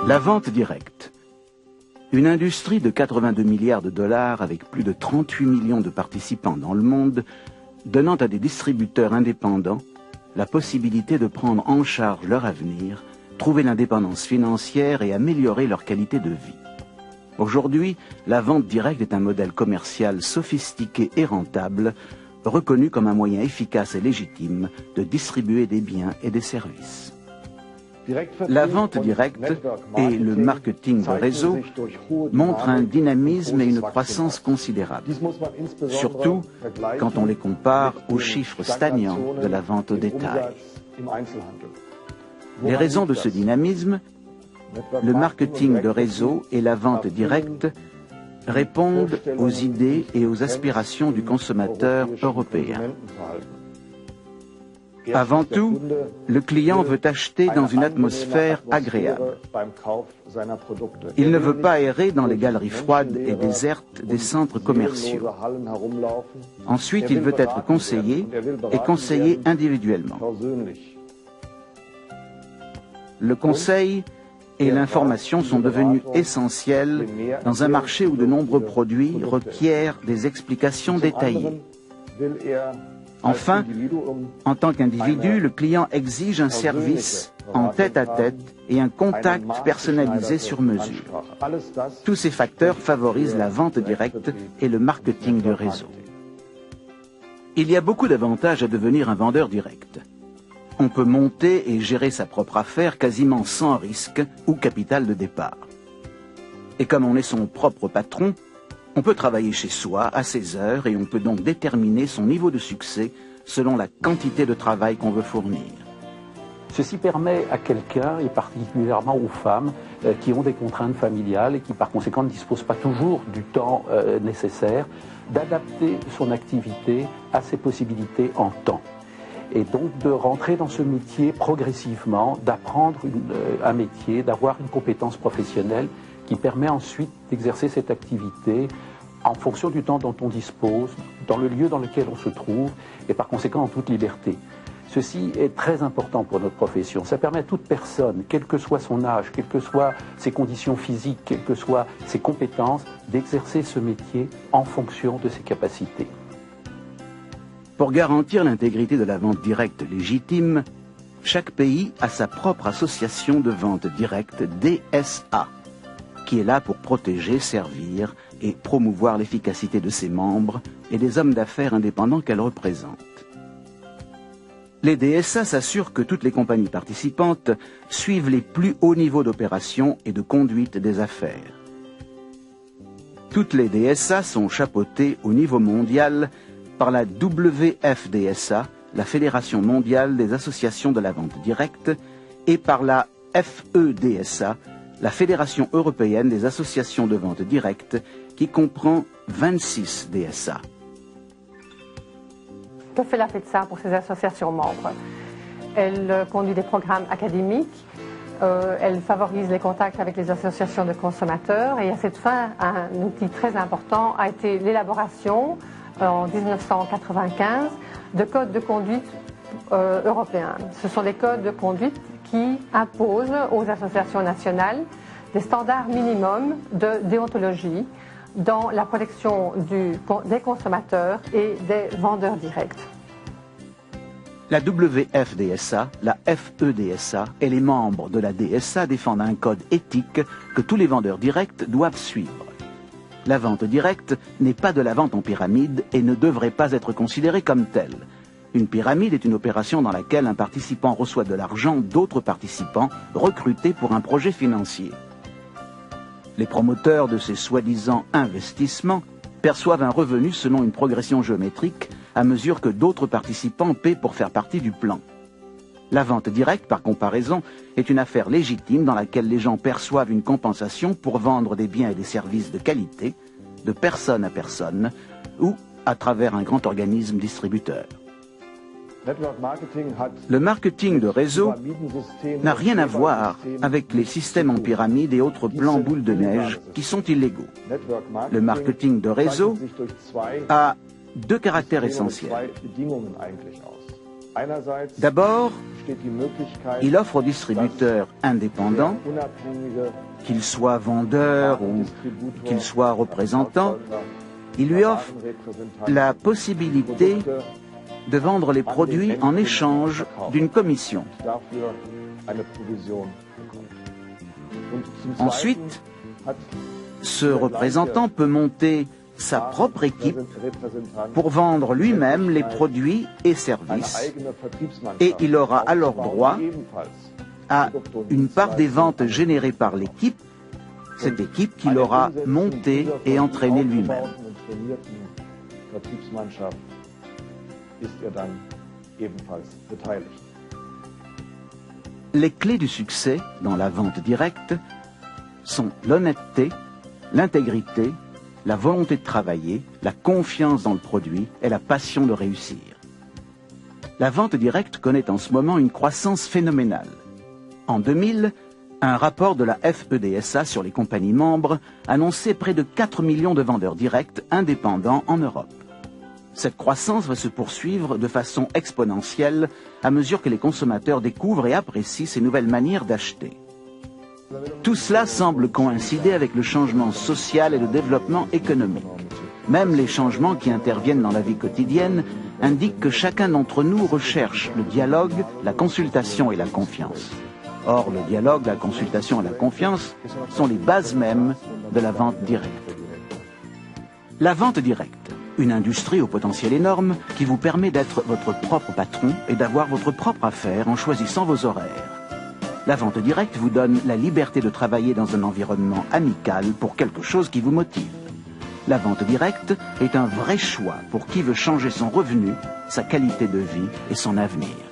La vente directe. Une industrie de 82 milliards de dollars avec plus de 38 millions de participants dans le monde, donnant à des distributeurs indépendants la possibilité de prendre en charge leur avenir, trouver l'indépendance financière et améliorer leur qualité de vie. Aujourd'hui, la vente directe est un modèle commercial sophistiqué et rentable, reconnu comme un moyen efficace et légitime de distribuer des biens et des services. La vente directe et le marketing de réseau montrent un dynamisme et une croissance considérables, surtout quand on les compare aux chiffres stagnants de la vente au détail. Les raisons de ce dynamisme, le marketing de réseau et la vente directe répondent aux idées et aux aspirations du consommateur européen. Avant tout, le client veut acheter dans une atmosphère agréable. Il ne veut pas errer dans les galeries froides et désertes des centres commerciaux. Ensuite, il veut être conseillé et conseillé individuellement. Le conseil et l'information sont devenus essentiels dans un marché où de nombreux produits requièrent des explications détaillées. Enfin, en tant qu'individu, le client exige un service en tête-à-tête et un contact personnalisé sur mesure. Tous ces facteurs favorisent la vente directe et le marketing de réseau. Il y a beaucoup d'avantages à devenir un vendeur direct. On peut monter et gérer sa propre affaire quasiment sans risque ou capital de départ. Et comme on est son propre patron, on peut travailler chez soi à ses heures et on peut donc déterminer son niveau de succès selon la quantité de travail qu'on veut fournir. Ceci permet à quelqu'un, et particulièrement aux femmes, qui ont des contraintes familiales et qui par conséquent ne disposent pas toujours du temps nécessaire, d'adapter son activité à ses possibilités en temps. Et donc de rentrer dans ce métier progressivement, d'apprendre un métier, d'avoir une compétence professionnelle qui permet ensuite d'exercer cette activité en fonction du temps dont on dispose, dans le lieu dans lequel on se trouve, et par conséquent en toute liberté. Ceci est très important pour notre profession. Ça permet à toute personne, quel que soit son âge, quelles que soient ses conditions physiques, quelles que soient ses compétences, d'exercer ce métier en fonction de ses capacités. Pour garantir l'intégrité de la vente directe légitime, chaque pays a sa propre association de vente directe DSA, qui est là pour protéger, servir et promouvoir l'efficacité de ses membres et des hommes d'affaires indépendants qu'elle représente. Les DSA s'assurent que toutes les compagnies participantes suivent les plus hauts niveaux d'opération et de conduite des affaires. Toutes les DSA sont chapeautées au niveau mondial par la WFDSA, la Fédération mondiale des associations de la vente directe, et par la FEDSA, la Fédération européenne des associations de vente directe, qui comprend 26 DSA. Que fait la FEDSA pour ses associations membres? Elle conduit des programmes académiques, elle favorise les contacts avec les associations de consommateurs, et à cette fin, un outil très important a été l'élaboration, en 1995, de codes de conduite européens. Ce sont des codes de conduite qui imposent aux associations nationales des standards minimums de déontologie dans la protection des consommateurs et des vendeurs directs. La WFDSA, la FEDSA et les membres de la DSA défendent un code éthique que tous les vendeurs directs doivent suivre. La vente directe n'est pas de la vente en pyramide et ne devrait pas être considérée comme telle. Une pyramide est une opération dans laquelle un participant reçoit de l'argent d'autres participants recrutés pour un projet financier. Les promoteurs de ces soi-disant investissements perçoivent un revenu selon une progression géométrique à mesure que d'autres participants paient pour faire partie du plan. La vente directe, par comparaison, est une affaire légitime dans laquelle les gens perçoivent une compensation pour vendre des biens et des services de qualité, de personne à personne, ou à travers un grand organisme distributeur. Le marketing de réseau n'a rien à voir avec les systèmes en pyramide et autres plans boules de neige qui sont illégaux. Le marketing de réseau a deux caractères essentiels. D'abord, Il offre aux distributeurs indépendants, qu'ils soient vendeurs ou qu'ils soient représentants, il lui offre la possibilité de vendre les produits en échange d'une commission. Ensuite, ce représentant peut monter sa propre équipe pour vendre lui-même les produits et services et il aura alors droit à une part des ventes générées par l'équipe, cette équipe qu'il aura montée et entraînée lui-même. Les clés du succès dans la vente directe sont l'honnêteté, l'intégrité, la volonté de travailler, la confiance dans le produit et la passion de réussir. La vente directe connaît en ce moment une croissance phénoménale. En 2000, un rapport de la FEDSA sur les compagnies membres annonçait près de 4 millions de vendeurs directs indépendants en Europe. Cette croissance va se poursuivre de façon exponentielle à mesure que les consommateurs découvrent et apprécient ces nouvelles manières d'acheter. Tout cela semble coïncider avec le changement social et le développement économique. Même les changements qui interviennent dans la vie quotidienne indiquent que chacun d'entre nous recherche le dialogue, la consultation et la confiance. Or, le dialogue, la consultation et la confiance sont les bases mêmes de la vente directe. La vente directe, une industrie au potentiel énorme qui vous permet d'être votre propre patron et d'avoir votre propre affaire en choisissant vos horaires. La vente directe vous donne la liberté de travailler dans un environnement amical pour quelque chose qui vous motive. La vente directe est un vrai choix pour qui veut changer son revenu, sa qualité de vie et son avenir.